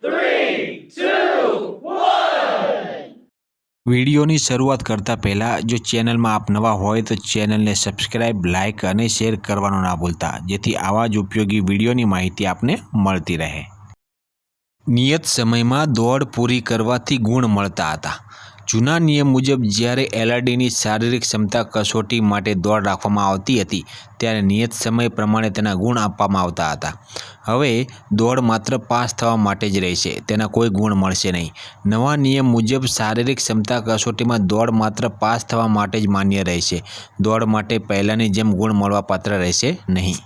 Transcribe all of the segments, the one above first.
3, 2, 1. વિડીયોની શરૂઆત કરતાં પહેલાં જો ચેનલમાં આપ નવા હોય તો ચેનલને સબસ્ક્રાઇબ, લાઇક અને શેર કરવાનું ના ભૂલતા, જેથી આવા જ ઉપયોગી વિડીયોની માહિતી આપને મળતી રહે। નિયત સમયમાં દોડ પૂરી કરવાથી ગુણ મળતા હતા। જૂના નિયમ મુજબ જ્યારે એલઆરડીની શારીરિક ક્ષમતા કસોટી માટે દોડ રાખવામાં આવતી હતી ત્યારે નિયત સમય પ્રમાણે તેના ગુણ આપવામાં આવતા હતા। હવે દોડ માત્ર પાસ થવા માટે જ રહેશે, તેના કોઈ ગુણ મળશે નહીં। નવા નિયમ મુજબ શારીરિક ક્ષમતા કસોટીમાં દોડ માત્ર પાસ થવા માટે જ માન્ય રહેશે। દોડ માટે પહેલાંની જેમ ગુણ મળવાપાત્ર રહેશે નહીં।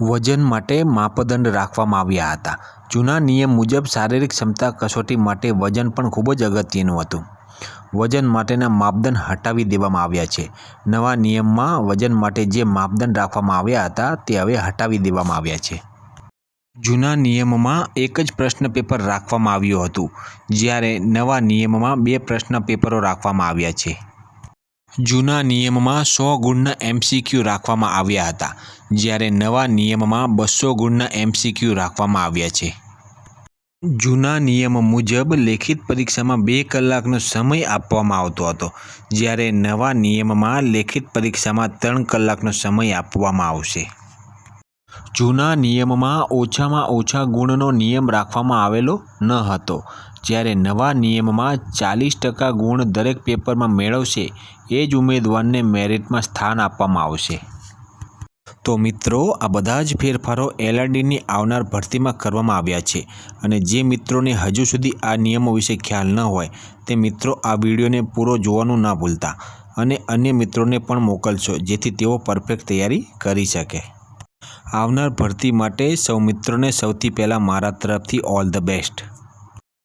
વજન માટે માપદંડ રાખવામાં આવ્યા હતા। જૂના નિયમ મુજબ શારીરિક ક્ષમતા કસોટી માટે વજન પણ ખૂબ જ અગત્યનું હતું। વજન માટેના માપદંડ હટાવી દેવામાં આવ્યા છે। નવા નિયમમાં વજન માટે જે માપદંડ રાખવામાં આવ્યા હતા તે હવે હટાવી દેવામાં આવ્યા છે। જૂના નિયમમાં એક જ પ્રશ્ન પેપર રાખવામાં આવ્યું હતું, જ્યારે નવા નિયમમાં 2 પ્રશ્ન પેપરો રાખવામાં આવ્યા છે। જૂના નિયમમાં 100 ગુણના MCQ રાખવામાં આવ્યા હતા, જ્યારે નવા નિયમમાં 200 ગુણના MCQ રાખવામાં આવ્યા છે। જૂના નિયમ મુજબ લેખિત પરીક્ષામાં 2 કલાકનો સમય આપવામાં આવતો હતો, જ્યારે નવા નિયમમાં લેખિત પરીક્ષામાં 3 કલાકનો સમય આપવામાં આવશે। જૂના નિયમમાં ઓછામાં ઓછા ગુણનો નિયમ રાખવામાં આવેલો ન હતો, જ્યારે નવા નિયમમાં 40% ગુણ દરેક પેપરમાં મેળવશે એ જ ઉમેદવારને મેરિટમાં સ્થાન આપવામાં આવશે। તો મિત્રો, આ બધા જ ફેરફારો એલઆરડીની આવનાર ભરતીમાં કરવામાં આવ્યા છે, અને જે મિત્રોને હજુ સુધી આ નિયમો વિશે ખ્યાલ ન હોય તે મિત્રો આ વિડીયોને પૂરો જોવાનું ના ભૂલતા અને અન્ય મિત્રોને પણ મોકલશો, જેથી તેઓ પરફેક્ટ તૈયારી કરી શકે। આવનાર ભરતી માટે સૌ મિત્રોને સૌથી પહેલાં મારા તરફથી ઓલ ધ બેસ્ટ।